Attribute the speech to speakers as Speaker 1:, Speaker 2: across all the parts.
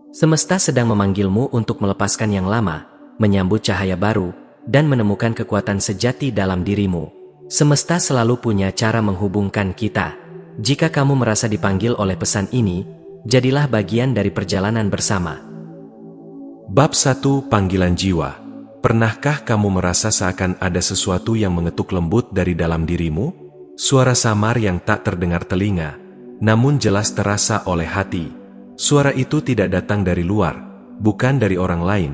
Speaker 1: Semesta sedang memanggilmu untuk melepaskan yang lama, menyambut cahaya baru, dan menemukan kekuatan sejati dalam dirimu. Semesta selalu punya cara menghubungkan kita. Jika kamu merasa dipanggil oleh pesan ini, jadilah bagian dari perjalanan bersama.
Speaker 2: Bab 1. Panggilan Jiwa. Pernahkah kamu merasa seakan ada sesuatu yang mengetuk lembut dari dalam dirimu? Suara samar yang tak terdengar telinga, namun jelas terasa oleh hati. Suara itu tidak datang dari luar, bukan dari orang lain,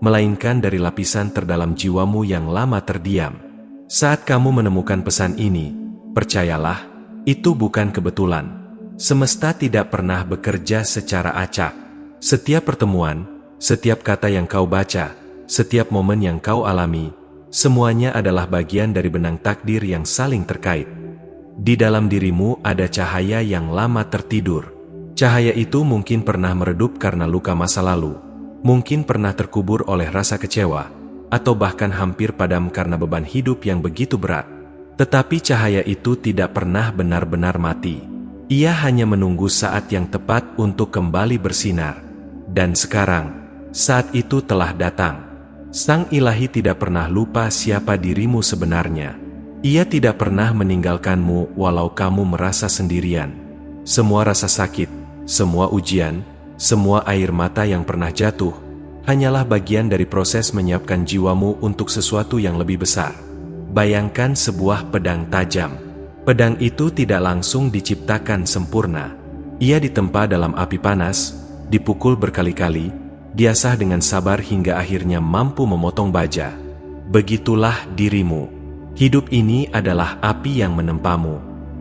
Speaker 2: melainkan dari lapisan terdalam jiwamu yang lama terdiam. Saat kamu menemukan pesan ini, percayalah, itu bukan kebetulan. Semesta tidak pernah bekerja secara acak. Setiap pertemuan, setiap kata yang kau baca, setiap momen yang kau alami, semuanya adalah bagian dari benang takdir yang saling terkait. Di dalam dirimu ada cahaya yang lama tertidur. Cahaya itu mungkin pernah meredup karena luka masa lalu, mungkin pernah terkubur oleh rasa kecewa, atau bahkan hampir padam karena beban hidup yang begitu berat. Tetapi cahaya itu tidak pernah benar-benar mati. Ia hanya menunggu saat yang tepat untuk kembali bersinar. Dan sekarang, saat itu telah datang. Sang Ilahi tidak pernah lupa siapa dirimu sebenarnya. Ia tidak pernah meninggalkanmu walau kamu merasa sendirian. Semua rasa sakit, semua ujian, semua air mata yang pernah jatuh, hanyalah bagian dari proses menyiapkan jiwamu untuk sesuatu yang lebih besar. Bayangkan sebuah pedang tajam. Pedang itu tidak langsung diciptakan sempurna. Ia ditempa dalam api panas, dipukul berkali-kali, diasah dengan sabar hingga akhirnya mampu memotong baja. Begitulah dirimu. Hidup ini adalah api yang menempamu.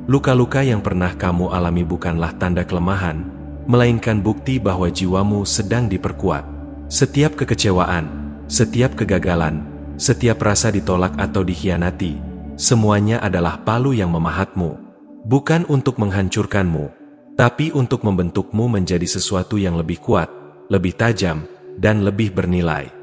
Speaker 2: Luka-luka yang pernah kamu alami bukanlah tanda kelemahan, melainkan bukti bahwa jiwamu sedang diperkuat. Setiap kekecewaan, setiap kegagalan, setiap rasa ditolak atau dikhianati, semuanya adalah palu yang memahatmu. Bukan untuk menghancurkanmu, tapi untuk membentukmu menjadi sesuatu yang lebih kuat, lebih tajam, dan lebih bernilai.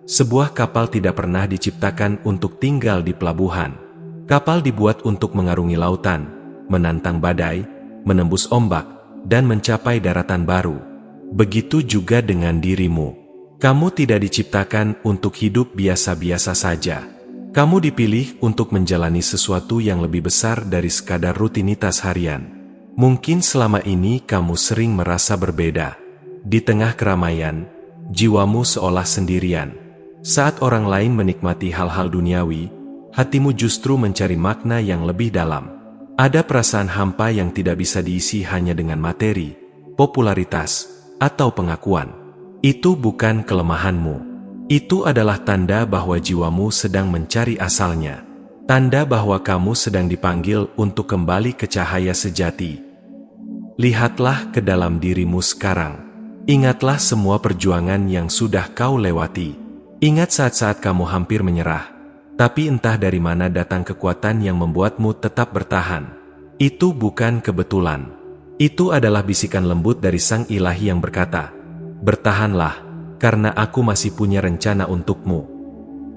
Speaker 2: Sebuah kapal tidak pernah diciptakan untuk tinggal di pelabuhan. Kapal dibuat untuk mengarungi lautan, menantang badai, menembus ombak, dan mencapai daratan baru. Begitu juga dengan dirimu. Kamu tidak diciptakan untuk hidup biasa-biasa saja. Kamu dipilih untuk menjalani sesuatu yang lebih besar dari sekadar rutinitas harian. Mungkin selama ini kamu sering merasa berbeda. Di tengah keramaian, jiwamu seolah sendirian. Saat orang lain menikmati hal-hal duniawi, hatimu justru mencari makna yang lebih dalam. Ada perasaan hampa yang tidak bisa diisi hanya dengan materi, popularitas, atau pengakuan. Itu bukan kelemahanmu. Itu adalah tanda bahwa jiwamu sedang mencari asalnya. Tanda bahwa kamu sedang dipanggil untuk kembali ke cahaya sejati. Lihatlah ke dalam dirimu sekarang. Ingatlah semua perjuangan yang sudah kau lewati. Ingat saat-saat kamu hampir menyerah, tapi entah dari mana datang kekuatan yang membuatmu tetap bertahan. Itu bukan kebetulan. Itu adalah bisikan lembut dari Sang Ilahi yang berkata, "Bertahanlah, karena aku masih punya rencana untukmu."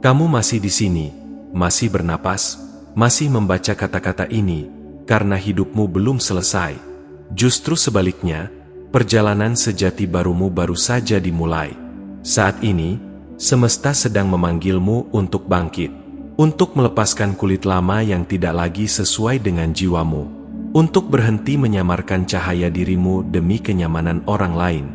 Speaker 2: Kamu masih di sini, masih bernapas, masih membaca kata-kata ini, karena hidupmu belum selesai. Justru sebaliknya, perjalanan sejati barumu baru saja dimulai. Saat ini, semesta sedang memanggilmu untuk bangkit, untuk melepaskan kulit lama yang tidak lagi sesuai dengan jiwamu, untuk berhenti menyamarkan cahaya dirimu demi kenyamanan orang lain.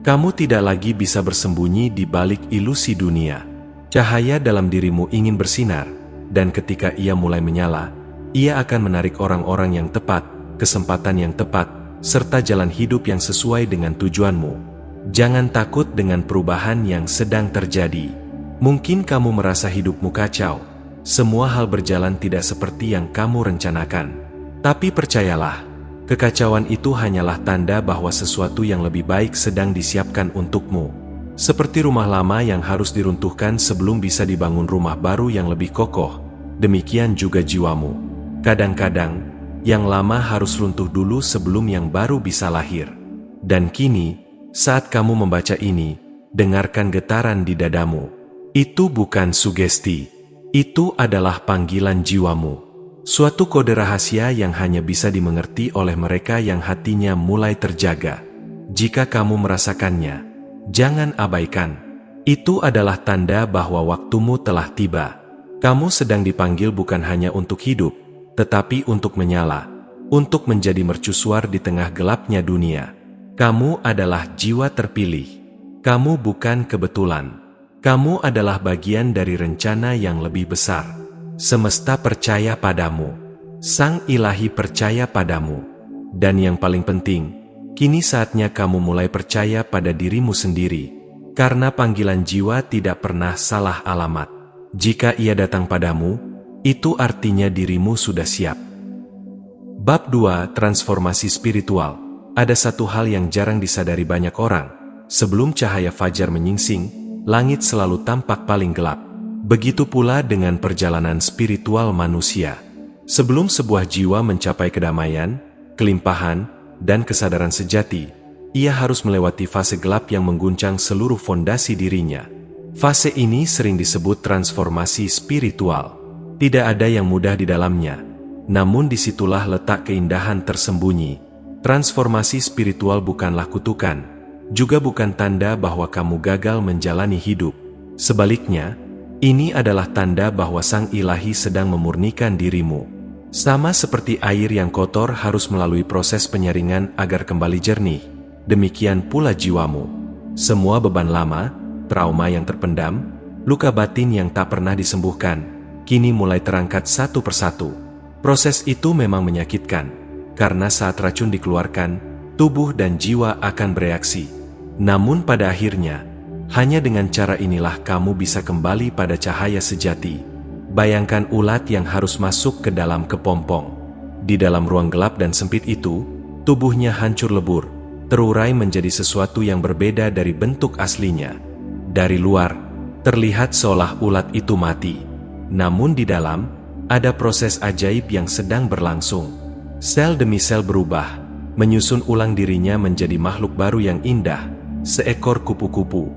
Speaker 2: Kamu tidak lagi bisa bersembunyi di balik ilusi dunia. Cahaya dalam dirimu ingin bersinar, dan ketika ia mulai menyala, ia akan menarik orang-orang yang tepat, kesempatan yang tepat, serta jalan hidup yang sesuai dengan tujuanmu. Jangan takut dengan perubahan yang sedang terjadi. Mungkin kamu merasa hidupmu kacau, semua hal berjalan tidak seperti yang kamu rencanakan. Tapi percayalah, kekacauan itu hanyalah tanda bahwa sesuatu yang lebih baik sedang disiapkan untukmu. Seperti rumah lama yang harus diruntuhkan sebelum bisa dibangun rumah baru yang lebih kokoh, demikian juga jiwamu. Kadang-kadang, yang lama harus runtuh dulu sebelum yang baru bisa lahir. Dan kini, saat kamu membaca ini, dengarkan getaran di dadamu. Itu bukan sugesti. Itu adalah panggilan jiwamu. Suatu kode rahasia yang hanya bisa dimengerti oleh mereka yang hatinya mulai terjaga. Jika kamu merasakannya, Jangan abaikan. Itu adalah tanda bahwa waktumu telah tiba. Kamu sedang dipanggil bukan hanya untuk hidup, tetapi untuk menyala, untuk menjadi mercusuar di tengah gelapnya dunia. Kamu adalah jiwa terpilih. Kamu bukan kebetulan. Kamu adalah bagian dari rencana yang lebih besar. Semesta percaya padamu. Sang Ilahi percaya padamu. Dan yang paling penting, kini saatnya kamu mulai percaya pada dirimu sendiri, karena panggilan jiwa tidak pernah salah alamat. Jika ia datang padamu, itu artinya dirimu sudah siap. Bab 2, Transformasi Spiritual. Ada satu hal yang jarang disadari banyak orang. Sebelum cahaya fajar menyingsing, langit selalu tampak paling gelap. Begitu pula dengan perjalanan spiritual manusia. Sebelum sebuah jiwa mencapai kedamaian, kelimpahan, dan kesadaran sejati, ia harus melewati fase gelap yang mengguncang seluruh fondasi dirinya. Fase ini sering disebut transformasi spiritual. Tidak ada yang mudah di dalamnya, namun disitulah letak keindahan tersembunyi. Transformasi spiritual bukanlah kutukan, juga bukan tanda bahwa kamu gagal menjalani hidup. Sebaliknya, ini adalah tanda bahwa Sang Ilahi sedang memurnikan dirimu. Sama seperti air yang kotor harus melalui proses penyaringan agar kembali jernih, demikian pula jiwamu. Semua beban lama, trauma yang terpendam, luka batin yang tak pernah disembuhkan, kini mulai terangkat satu persatu. Proses itu memang menyakitkan, karena saat racun dikeluarkan, tubuh dan jiwa akan bereaksi. Namun pada akhirnya, hanya dengan cara inilah kamu bisa kembali pada cahaya sejati. Bayangkan ulat yang harus masuk ke dalam kepompong. Di dalam ruang gelap dan sempit itu, tubuhnya hancur lebur, terurai menjadi sesuatu yang berbeda dari bentuk aslinya. Dari luar, terlihat seolah ulat itu mati. Namun di dalam, ada proses ajaib yang sedang berlangsung. Sel demi sel berubah, menyusun ulang dirinya menjadi makhluk baru yang indah, seekor kupu-kupu.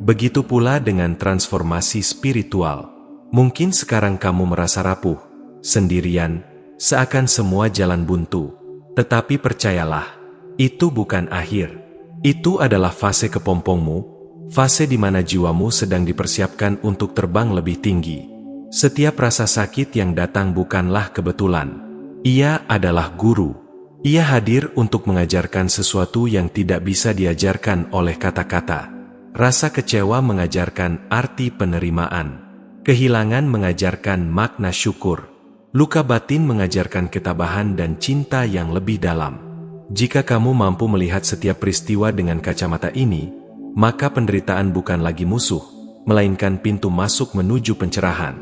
Speaker 2: Begitu pula dengan transformasi spiritual. Mungkin sekarang kamu merasa rapuh, sendirian, seakan semua jalan buntu. Tetapi percayalah, itu bukan akhir. Itu adalah fase kepompongmu, fase di mana jiwamu sedang dipersiapkan untuk terbang lebih tinggi. Setiap rasa sakit yang datang bukanlah kebetulan. Ia adalah guru. Ia hadir untuk mengajarkan sesuatu yang tidak bisa diajarkan oleh kata-kata. Rasa kecewa mengajarkan arti penerimaan. Kehilangan mengajarkan makna syukur. Luka batin mengajarkan ketabahan dan cinta yang lebih dalam. Jika kamu mampu melihat setiap peristiwa dengan kacamata ini, maka penderitaan bukan lagi musuh, melainkan pintu masuk menuju pencerahan.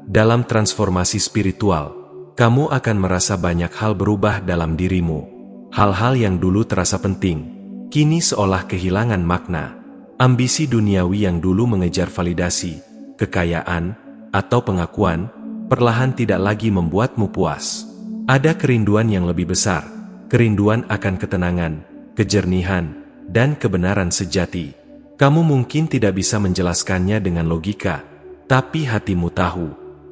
Speaker 2: Dalam transformasi spiritual, kamu akan merasa banyak hal berubah dalam dirimu. Hal-hal yang dulu terasa penting, kini seolah kehilangan makna. Ambisi duniawi yang dulu mengejar validasi, kekayaan, atau pengakuan, perlahan tidak lagi membuatmu puas. Ada kerinduan yang lebih besar, kerinduan akan ketenangan, kejernihan, dan kebenaran sejati. Kamu mungkin tidak bisa menjelaskannya dengan logika, tapi hatimu tahu.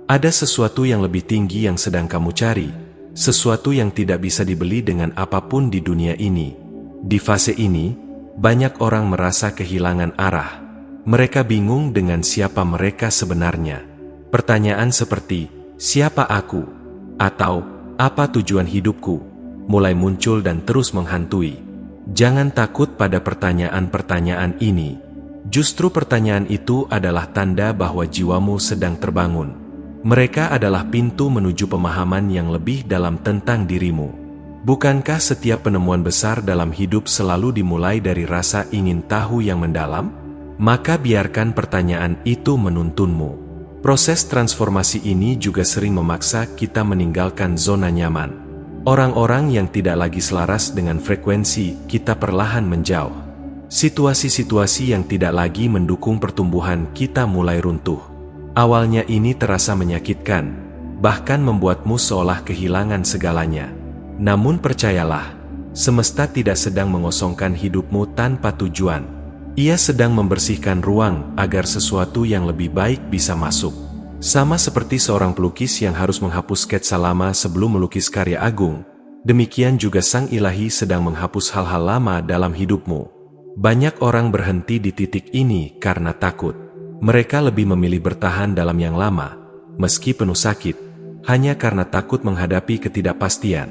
Speaker 2: Ada sesuatu yang lebih tinggi yang sedang kamu cari, sesuatu yang tidak bisa dibeli dengan apapun di dunia ini. Di fase ini, banyak orang merasa kehilangan arah. Mereka bingung dengan siapa mereka sebenarnya. Pertanyaan seperti, siapa aku? Atau, apa tujuan hidupku? Mulai muncul dan terus menghantui. Jangan takut pada pertanyaan-pertanyaan ini. Justru pertanyaan itu adalah tanda bahwa jiwamu sedang terbangun. Mereka adalah pintu menuju pemahaman yang lebih dalam tentang dirimu. Bukankah setiap penemuan besar dalam hidup selalu dimulai dari rasa ingin tahu yang mendalam? Maka biarkan pertanyaan itu menuntunmu. Proses transformasi ini juga sering memaksa kita meninggalkan zona nyaman. Orang-orang yang tidak lagi selaras dengan frekuensi kita perlahan menjauh. Situasi-situasi yang tidak lagi mendukung pertumbuhan kita mulai runtuh. Awalnya ini terasa menyakitkan, bahkan membuatmu seolah kehilangan segalanya. Namun percayalah, semesta tidak sedang mengosongkan hidupmu tanpa tujuan. Ia sedang membersihkan ruang agar sesuatu yang lebih baik bisa masuk. Sama seperti seorang pelukis yang harus menghapus sketsa lama sebelum melukis karya agung, demikian juga Sang Ilahi sedang menghapus hal-hal lama dalam hidupmu. Banyak orang berhenti di titik ini karena takut. Mereka lebih memilih bertahan dalam yang lama, meski penuh sakit, hanya karena takut menghadapi ketidakpastian.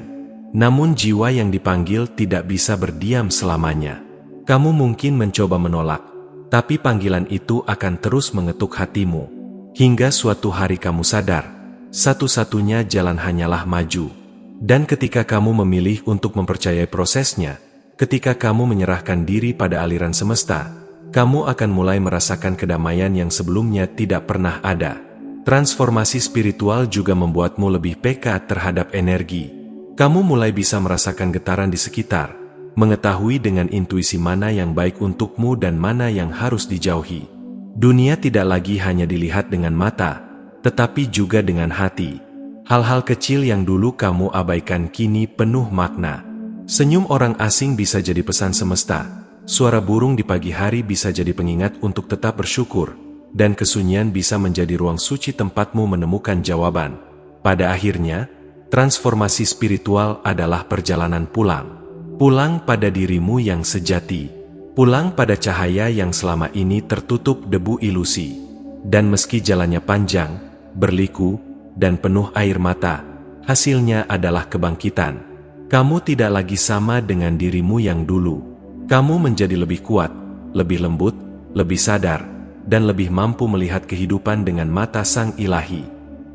Speaker 2: Namun jiwa yang dipanggil tidak bisa berdiam selamanya. Kamu mungkin mencoba menolak, tapi panggilan itu akan terus mengetuk hatimu. Hingga suatu hari kamu sadar, satu-satunya jalan hanyalah maju. Dan ketika kamu memilih untuk mempercayai prosesnya, ketika kamu menyerahkan diri pada aliran semesta, kamu akan mulai merasakan kedamaian yang sebelumnya tidak pernah ada. Transformasi spiritual juga membuatmu lebih peka terhadap energi. Kamu mulai bisa merasakan getaran di sekitar, mengetahui dengan intuisi mana yang baik untukmu dan mana yang harus dijauhi. Dunia tidak lagi hanya dilihat dengan mata, tetapi juga dengan hati. Hal-hal kecil yang dulu kamu abaikan kini penuh makna. Senyum orang asing bisa jadi pesan semesta, suara burung di pagi hari bisa jadi pengingat untuk tetap bersyukur, dan kesunyian bisa menjadi ruang suci tempatmu menemukan jawaban. Pada akhirnya, transformasi spiritual adalah perjalanan pulang. Pulang pada dirimu yang sejati. Pulang pada cahaya yang selama ini tertutup debu ilusi. Dan meski jalannya panjang, berliku, dan penuh air mata, hasilnya adalah kebangkitan. Kamu tidak lagi sama dengan dirimu yang dulu. Kamu menjadi lebih kuat, lebih lembut, lebih sadar, dan lebih mampu melihat kehidupan dengan mata Sang Ilahi.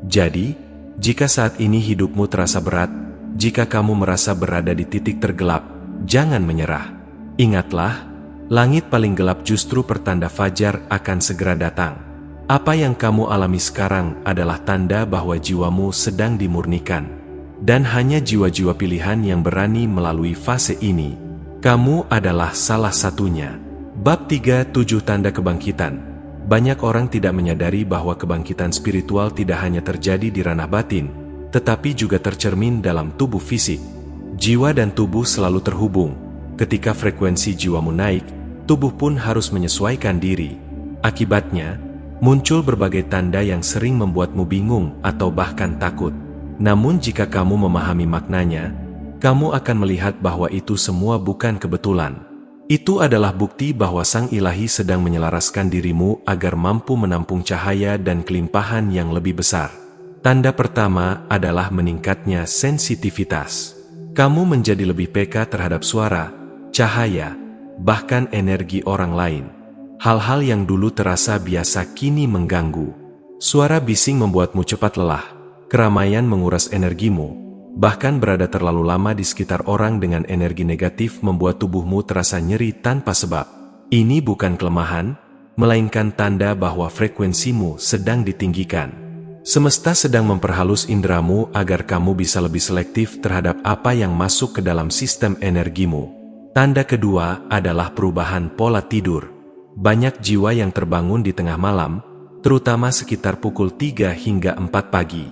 Speaker 2: Jadi, jika saat ini hidupmu terasa berat, jika kamu merasa berada di titik tergelap, jangan menyerah. Ingatlah, langit paling gelap justru pertanda fajar akan segera datang. Apa yang kamu alami sekarang adalah tanda bahwa jiwamu sedang dimurnikan. Dan hanya jiwa-jiwa pilihan yang berani melalui fase ini. Kamu adalah salah satunya. Bab 37 Tanda Kebangkitan. Banyak orang tidak menyadari bahwa kebangkitan spiritual tidak hanya terjadi di ranah batin, tetapi juga tercermin dalam tubuh fisik. Jiwa dan tubuh selalu terhubung. Ketika frekuensi jiwamu naik, tubuh pun harus menyesuaikan diri. Akibatnya, muncul berbagai tanda yang sering membuatmu bingung atau bahkan takut. Namun jika kamu memahami maknanya, kamu akan melihat bahwa itu semua bukan kebetulan. Itu adalah bukti bahwa Sang Ilahi sedang menyelaraskan dirimu agar mampu menampung cahaya dan kelimpahan yang lebih besar. Tanda pertama adalah meningkatnya sensitivitas. Kamu menjadi lebih peka terhadap suara, cahaya, bahkan energi orang lain. Hal-hal yang dulu terasa biasa kini mengganggu. Suara bising membuatmu cepat lelah, keramaian menguras energimu, bahkan berada terlalu lama di sekitar orang dengan energi negatif membuat tubuhmu terasa nyeri tanpa sebab. Ini bukan kelemahan, melainkan tanda bahwa frekuensimu sedang ditinggikan. Semesta sedang memperhalus indramu agar kamu bisa lebih selektif terhadap apa yang masuk ke dalam sistem energimu. Tanda kedua adalah perubahan pola tidur. Banyak jiwa yang terbangun di tengah malam, terutama sekitar pukul 3 hingga 4 pagi.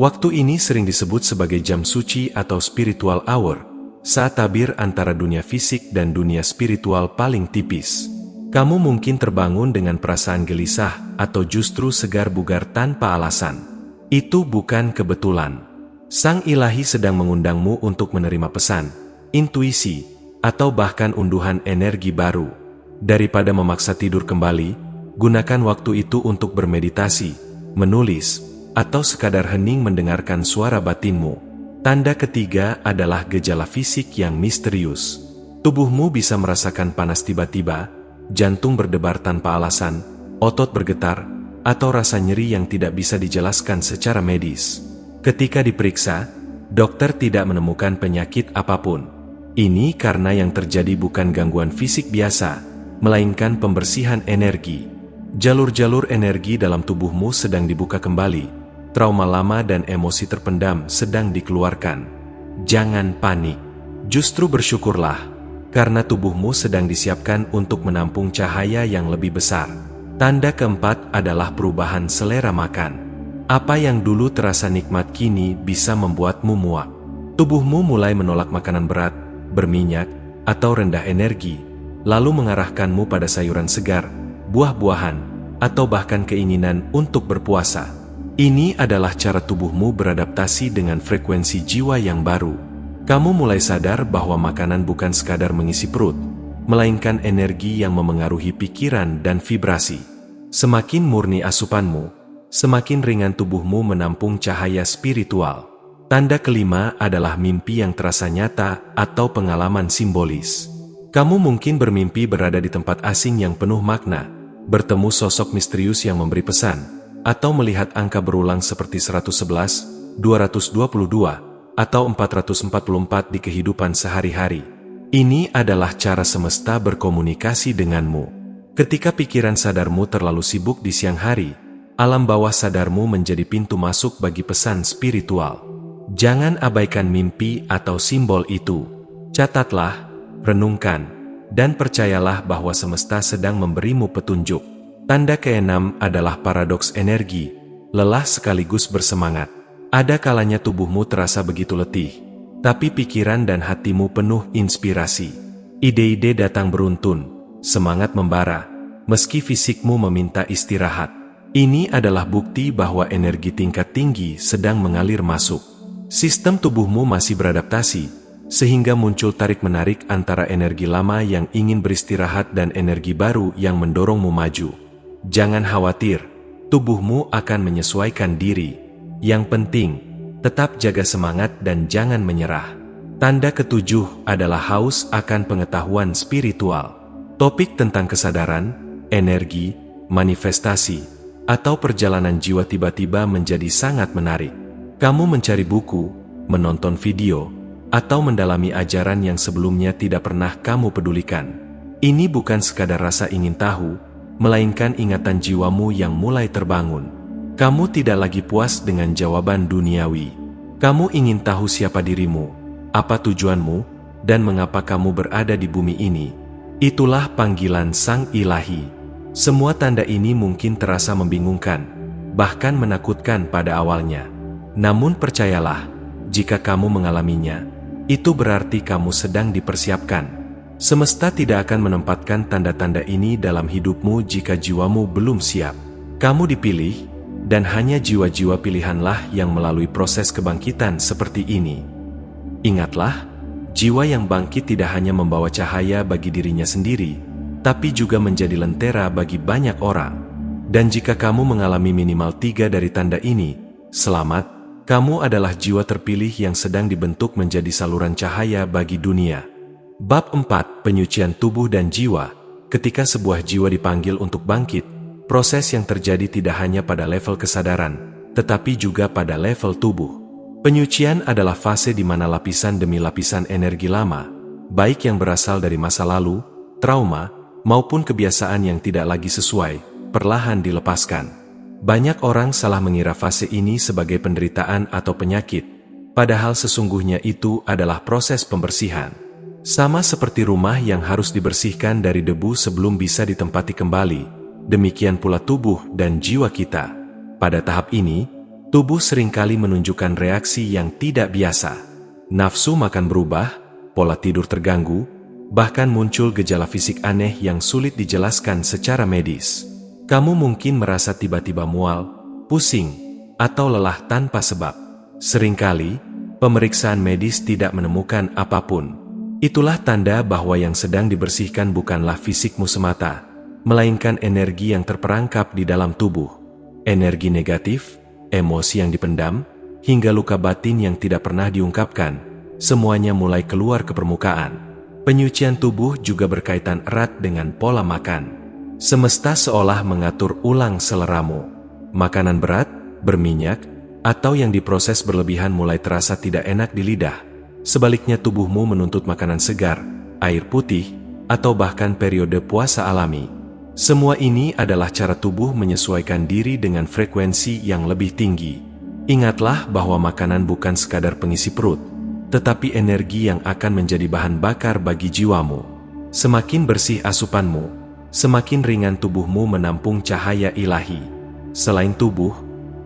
Speaker 2: Waktu ini sering disebut sebagai jam suci atau spiritual hour, saat tabir antara dunia fisik dan dunia spiritual paling tipis. Kamu mungkin terbangun dengan perasaan gelisah atau justru segar bugar tanpa alasan. Itu bukan kebetulan. Sang Ilahi sedang mengundangmu untuk menerima pesan, intuisi, atau bahkan unduhan energi baru. Daripada memaksa tidur kembali, gunakan waktu itu untuk bermeditasi, menulis, atau sekadar hening mendengarkan suara batinmu. Tanda ketiga adalah gejala fisik yang misterius. Tubuhmu bisa merasakan panas tiba-tiba, jantung berdebar tanpa alasan, otot bergetar, atau rasa nyeri yang tidak bisa dijelaskan secara medis. Ketika diperiksa, dokter tidak menemukan penyakit apapun. Ini karena yang terjadi bukan gangguan fisik biasa, melainkan pembersihan energi. Jalur-jalur energi dalam tubuhmu sedang dibuka kembali. Trauma lama dan emosi terpendam sedang dikeluarkan. Jangan panik. Justru bersyukurlah, karena tubuhmu sedang disiapkan untuk menampung cahaya yang lebih besar. Tanda keempat adalah perubahan selera makan. Apa yang dulu terasa nikmat kini bisa membuatmu muak. Tubuhmu mulai menolak makanan berat, berminyak, atau rendah energi, lalu mengarahkanmu pada sayuran segar, buah-buahan, atau bahkan keinginan untuk berpuasa. Ini adalah cara tubuhmu beradaptasi dengan frekuensi jiwa yang baru. Kamu mulai sadar bahwa makanan bukan sekadar mengisi perut, melainkan energi yang memengaruhi pikiran dan vibrasi. Semakin murni asupanmu, semakin ringan tubuhmu menampung cahaya spiritual. Tanda kelima adalah mimpi yang terasa nyata atau pengalaman simbolis. Kamu mungkin bermimpi berada di tempat asing yang penuh makna, bertemu sosok misterius yang memberi pesan, atau melihat angka berulang seperti 111, 222, atau 444 di kehidupan sehari-hari. Ini adalah cara semesta berkomunikasi denganmu. Ketika pikiran sadarmu terlalu sibuk di siang hari, alam bawah sadarmu menjadi pintu masuk bagi pesan spiritual. Jangan abaikan mimpi atau simbol itu. Catatlah, renungkan, dan percayalah bahwa semesta sedang memberimu petunjuk. Tanda keenam adalah paradoks energi, lelah sekaligus bersemangat. Ada kalanya tubuhmu terasa begitu letih, tapi pikiran dan hatimu penuh inspirasi. Ide-ide datang beruntun, semangat membara, meski fisikmu meminta istirahat. Ini adalah bukti bahwa energi tingkat tinggi sedang mengalir masuk. Sistem tubuhmu masih beradaptasi, sehingga muncul tarik-menarik antara energi lama yang ingin beristirahat dan energi baru yang mendorongmu maju. Jangan khawatir, tubuhmu akan menyesuaikan diri. Yang penting, tetap jaga semangat dan jangan menyerah. Tanda ketujuh adalah haus akan pengetahuan spiritual. Topik tentang kesadaran, energi, manifestasi, atau perjalanan jiwa tiba-tiba menjadi sangat menarik. Kamu mencari buku, menonton video, atau mendalami ajaran yang sebelumnya tidak pernah kamu pedulikan. Ini bukan sekadar rasa ingin tahu, melainkan ingatan jiwamu yang mulai terbangun. Kamu tidak lagi puas dengan jawaban duniawi. Kamu ingin tahu siapa dirimu, apa tujuanmu, dan mengapa kamu berada di bumi ini. Itulah panggilan Sang Ilahi. Semua tanda ini mungkin terasa membingungkan, bahkan menakutkan pada awalnya. Namun percayalah, jika kamu mengalaminya, itu berarti kamu sedang dipersiapkan. Semesta tidak akan menempatkan tanda-tanda ini dalam hidupmu jika jiwamu belum siap. Kamu dipilih, dan hanya jiwa-jiwa pilihanlah yang melalui proses kebangkitan seperti ini. Ingatlah, jiwa yang bangkit tidak hanya membawa cahaya bagi dirinya sendiri, tapi juga menjadi lentera bagi banyak orang. Dan jika kamu mengalami minimal 3 dari tanda ini, selamat, kamu adalah jiwa terpilih yang sedang dibentuk menjadi saluran cahaya bagi dunia. Bab 4, Penyucian Tubuh dan Jiwa. Ketika sebuah jiwa dipanggil untuk bangkit, proses yang terjadi tidak hanya pada level kesadaran, tetapi juga pada level tubuh. Penyucian adalah fase di mana lapisan demi lapisan energi lama, baik yang berasal dari masa lalu, trauma, maupun kebiasaan yang tidak lagi sesuai, perlahan dilepaskan. Banyak orang salah mengira fase ini sebagai penderitaan atau penyakit, padahal sesungguhnya itu adalah proses pembersihan. Sama seperti rumah yang harus dibersihkan dari debu sebelum bisa ditempati kembali, demikian pula tubuh dan jiwa kita. Pada tahap ini, tubuh seringkali menunjukkan reaksi yang tidak biasa. Nafsu makan berubah, pola tidur terganggu, bahkan muncul gejala fisik aneh yang sulit dijelaskan secara medis. Kamu mungkin merasa tiba-tiba mual, pusing, atau lelah tanpa sebab. Seringkali, pemeriksaan medis tidak menemukan apapun. Itulah tanda bahwa yang sedang dibersihkan bukanlah fisikmu semata, melainkan energi yang terperangkap di dalam tubuh. Energi negatif, emosi yang dipendam, hingga luka batin yang tidak pernah diungkapkan, semuanya mulai keluar ke permukaan. Penyucian tubuh juga berkaitan erat dengan pola makan. Semesta seolah mengatur ulang seleramu. Makanan berat, berminyak, atau yang diproses berlebihan mulai terasa tidak enak di lidah. Sebaliknya tubuhmu menuntut makanan segar, air putih, atau bahkan periode puasa alami. Semua ini adalah cara tubuh menyesuaikan diri dengan frekuensi yang lebih tinggi. Ingatlah bahwa makanan bukan sekadar pengisi perut, tetapi energi yang akan menjadi bahan bakar bagi jiwamu. Semakin bersih asupanmu, semakin ringan tubuhmu menampung cahaya ilahi. Selain tubuh,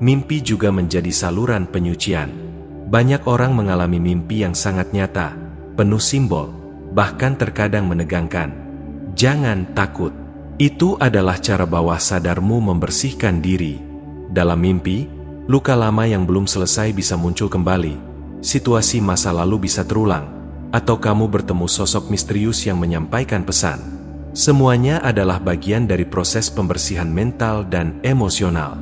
Speaker 2: mimpi juga menjadi saluran penyucian. Banyak orang mengalami mimpi yang sangat nyata, penuh simbol, bahkan terkadang menegangkan. Jangan takut. Itu adalah cara bawah sadarmu membersihkan diri. Dalam mimpi, luka lama yang belum selesai bisa muncul kembali. Situasi masa lalu bisa terulang, atau kamu bertemu sosok misterius yang menyampaikan pesan. Semuanya adalah bagian dari proses pembersihan mental dan emosional.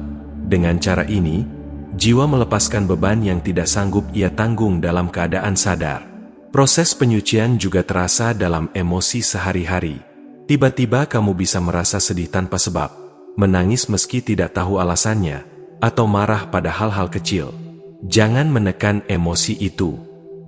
Speaker 2: Dengan cara ini, jiwa melepaskan beban yang tidak sanggup ia tanggung dalam keadaan sadar. Proses penyucian juga terasa dalam emosi sehari-hari. Tiba-tiba kamu bisa merasa sedih tanpa sebab, menangis meski tidak tahu alasannya, atau marah pada hal-hal kecil. Jangan menekan emosi itu.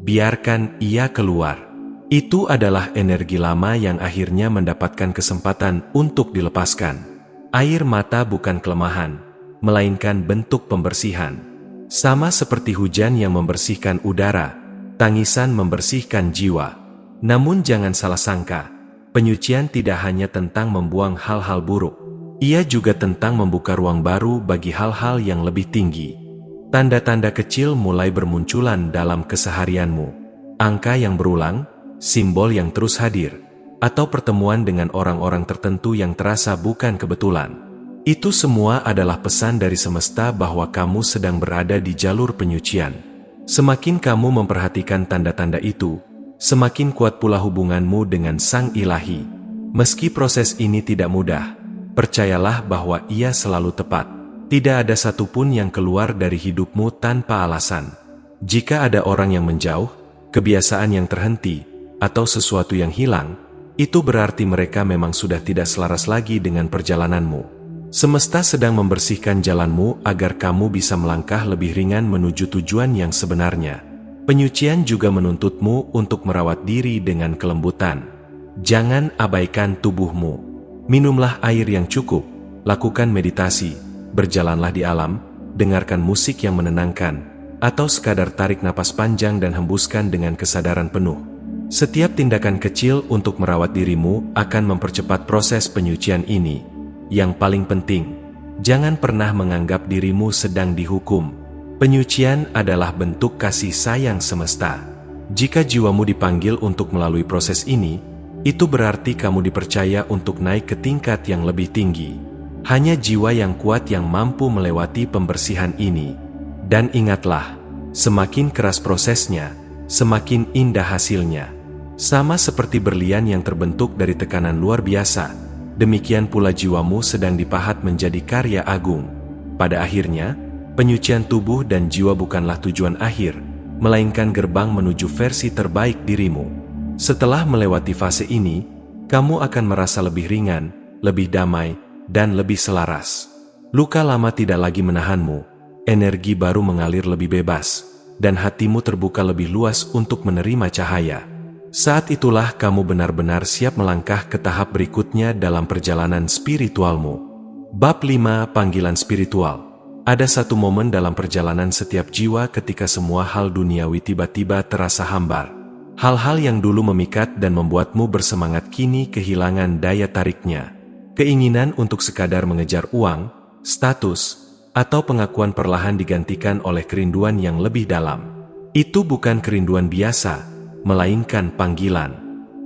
Speaker 2: Biarkan ia keluar. Itu adalah energi lama yang akhirnya mendapatkan kesempatan untuk dilepaskan. Air mata bukan kelemahan, melainkan bentuk pembersihan. Sama seperti hujan yang membersihkan udara, tangisan membersihkan jiwa. Namun jangan salah sangka, penyucian tidak hanya tentang membuang hal-hal buruk. Ia juga tentang membuka ruang baru bagi hal-hal yang lebih tinggi. Tanda-tanda kecil mulai bermunculan dalam keseharianmu. Angka yang berulang, simbol yang terus hadir, atau pertemuan dengan orang-orang tertentu yang terasa bukan kebetulan. Itu semua adalah pesan dari semesta bahwa kamu sedang berada di jalur penyucian. Semakin kamu memperhatikan tanda-tanda itu, semakin kuat pula hubunganmu dengan Sang Ilahi. Meski proses ini tidak mudah, percayalah bahwa ia selalu tepat. Tidak ada satupun yang keluar dari hidupmu tanpa alasan. Jika ada orang yang menjauh, kebiasaan yang terhenti, atau sesuatu yang hilang, itu berarti mereka memang sudah tidak selaras lagi dengan perjalananmu. Semesta sedang membersihkan jalanmu agar kamu bisa melangkah lebih ringan menuju tujuan yang sebenarnya. Penyucian juga menuntutmu untuk merawat diri dengan kelembutan. Jangan abaikan tubuhmu. Minumlah air yang cukup, lakukan meditasi, berjalanlah di alam, dengarkan musik yang menenangkan, atau sekadar tarik napas panjang dan hembuskan dengan kesadaran penuh. Setiap tindakan kecil untuk merawat dirimu akan mempercepat proses penyucian ini. Yang paling penting, jangan pernah menganggap dirimu sedang dihukum. Penyucian adalah bentuk kasih sayang semesta. Jika jiwamu dipanggil untuk melalui proses ini, itu berarti kamu dipercaya untuk naik ke tingkat yang lebih tinggi. Hanya jiwa yang kuat yang mampu melewati pembersihan ini. Dan ingatlah, semakin keras prosesnya, semakin indah hasilnya. Sama seperti berlian yang terbentuk dari tekanan luar biasa, demikian pula jiwamu sedang dipahat menjadi karya agung. Pada akhirnya, penyucian tubuh dan jiwa bukanlah tujuan akhir, melainkan gerbang menuju versi terbaik dirimu. Setelah melewati fase ini, kamu akan merasa lebih ringan, lebih damai, dan lebih selaras. Luka lama tidak lagi menahanmu, energi baru mengalir lebih bebas, dan hatimu terbuka lebih luas untuk menerima cahaya. Saat itulah kamu benar-benar siap melangkah ke tahap berikutnya dalam perjalanan spiritualmu. Bab 5 Panggilan Spiritual. Ada satu momen dalam perjalanan setiap jiwa ketika semua hal duniawi tiba-tiba terasa hambar. Hal-hal yang dulu memikat dan membuatmu bersemangat kini kehilangan daya tariknya. Keinginan untuk sekadar mengejar uang, status, atau pengakuan perlahan digantikan oleh kerinduan yang lebih dalam. Itu bukan kerinduan biasa, melainkan panggilan.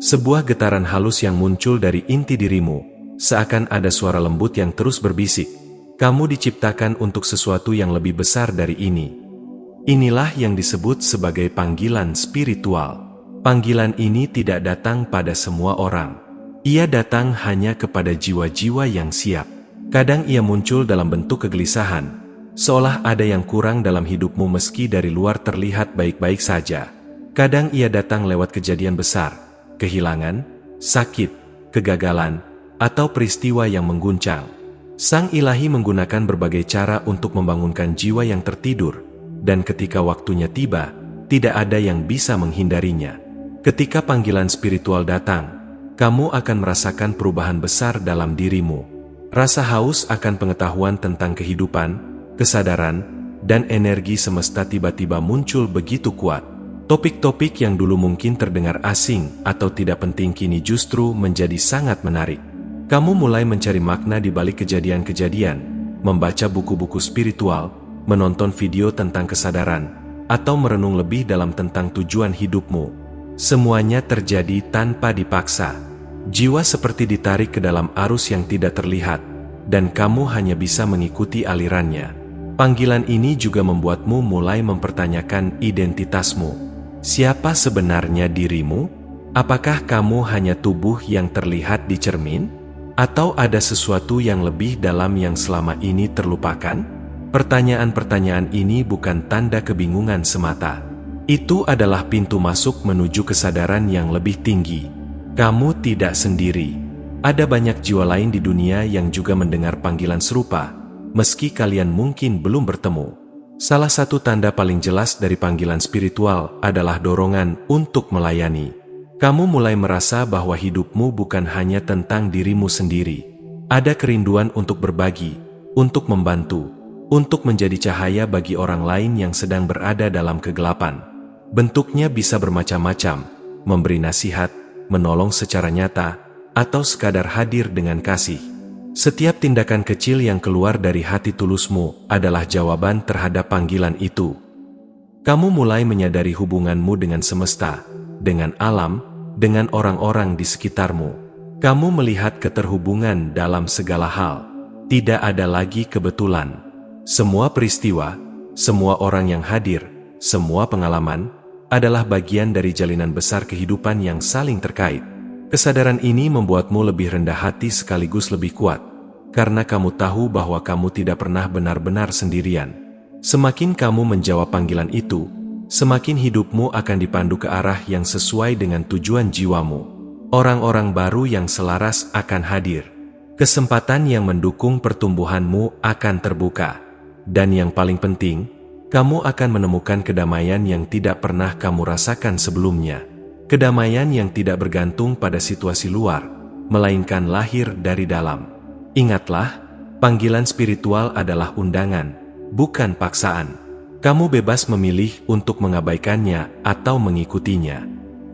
Speaker 2: Sebuah getaran halus yang muncul dari inti dirimu, seakan ada suara lembut yang terus berbisik. Kamu diciptakan untuk sesuatu yang lebih besar dari ini. Inilah yang disebut sebagai panggilan spiritual. Panggilan ini tidak datang pada semua orang. Ia datang hanya kepada jiwa-jiwa yang siap. Kadang ia muncul dalam bentuk kegelisahan, seolah ada yang kurang dalam hidupmu meski dari luar terlihat baik-baik saja. Kadang ia datang lewat kejadian besar, kehilangan, sakit, kegagalan, atau peristiwa yang mengguncang. Sang Ilahi menggunakan berbagai cara untuk membangunkan jiwa yang tertidur, dan ketika waktunya tiba, tidak ada yang bisa menghindarinya. Ketika panggilan spiritual datang, kamu akan merasakan perubahan besar dalam dirimu. Rasa haus akan pengetahuan tentang kehidupan, kesadaran, dan energi semesta tiba-tiba muncul begitu kuat. Topik-topik yang dulu mungkin terdengar asing atau tidak penting kini justru menjadi sangat menarik. Kamu mulai mencari makna di balik kejadian-kejadian, membaca buku-buku spiritual, menonton video tentang kesadaran, atau merenung lebih dalam tentang tujuan hidupmu. Semuanya terjadi tanpa dipaksa. Jiwa seperti ditarik ke dalam arus yang tidak terlihat, dan kamu hanya bisa mengikuti alirannya. Panggilan ini juga membuatmu mulai mempertanyakan identitasmu. Siapa sebenarnya dirimu? Apakah kamu hanya tubuh yang terlihat di cermin? Atau ada sesuatu yang lebih dalam yang selama ini terlupakan? Pertanyaan-pertanyaan ini bukan tanda kebingungan semata. Itu adalah pintu masuk menuju kesadaran yang lebih tinggi. Kamu tidak sendiri. Ada banyak jiwa lain di dunia yang juga mendengar panggilan serupa, meski kalian mungkin belum bertemu. Salah satu tanda paling jelas dari panggilan spiritual adalah dorongan untuk melayani. Kamu mulai merasa bahwa hidupmu bukan hanya tentang dirimu sendiri. Ada kerinduan untuk berbagi, untuk membantu, untuk menjadi cahaya bagi orang lain yang sedang berada dalam kegelapan. Bentuknya bisa bermacam-macam, memberi nasihat, menolong secara nyata, atau sekadar hadir dengan kasih. Setiap tindakan kecil yang keluar dari hati tulusmu adalah jawaban terhadap panggilan itu. Kamu mulai menyadari hubunganmu dengan semesta, dengan alam, dengan orang-orang di sekitarmu. Kamu melihat keterhubungan dalam segala hal. Tidak ada lagi kebetulan. Semua peristiwa, semua orang yang hadir, semua pengalaman, adalah bagian dari jalinan besar kehidupan yang saling terkait. Kesadaran ini membuatmu lebih rendah hati sekaligus lebih kuat, karena kamu tahu bahwa kamu tidak pernah benar-benar sendirian. Semakin kamu menjawab panggilan itu, semakin hidupmu akan dipandu ke arah yang sesuai dengan tujuan jiwamu. Orang-orang baru yang selaras akan hadir. Kesempatan yang mendukung pertumbuhanmu akan terbuka. Dan yang paling penting, kamu akan menemukan kedamaian yang tidak pernah kamu rasakan sebelumnya. Kedamaian yang tidak bergantung pada situasi luar, melainkan lahir dari dalam. Ingatlah, panggilan spiritual adalah undangan, bukan paksaan. Kamu bebas memilih untuk mengabaikannya atau mengikutinya.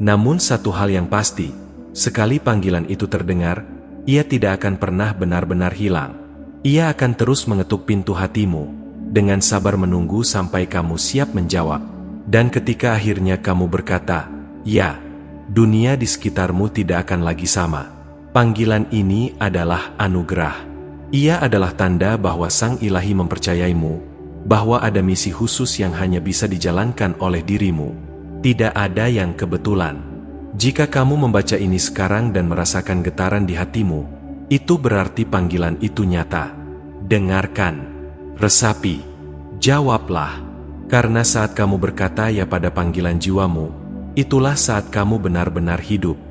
Speaker 2: Namun satu hal yang pasti, sekali panggilan itu terdengar, ia tidak akan pernah benar-benar hilang. Ia akan terus mengetuk pintu hatimu, dengan sabar menunggu sampai kamu siap menjawab. Dan ketika akhirnya kamu berkata, "Ya," dunia di sekitarmu tidak akan lagi sama. Panggilan ini adalah anugerah. Ia adalah tanda bahwa Sang Ilahi mempercayaimu, bahwa ada misi khusus yang hanya bisa dijalankan oleh dirimu. Tidak ada yang kebetulan. Jika kamu membaca ini sekarang dan merasakan getaran di hatimu, itu berarti panggilan itu nyata. Dengarkan. Resapi, jawablah, karena saat kamu berkata ya pada panggilan jiwamu, itulah saat kamu benar-benar hidup.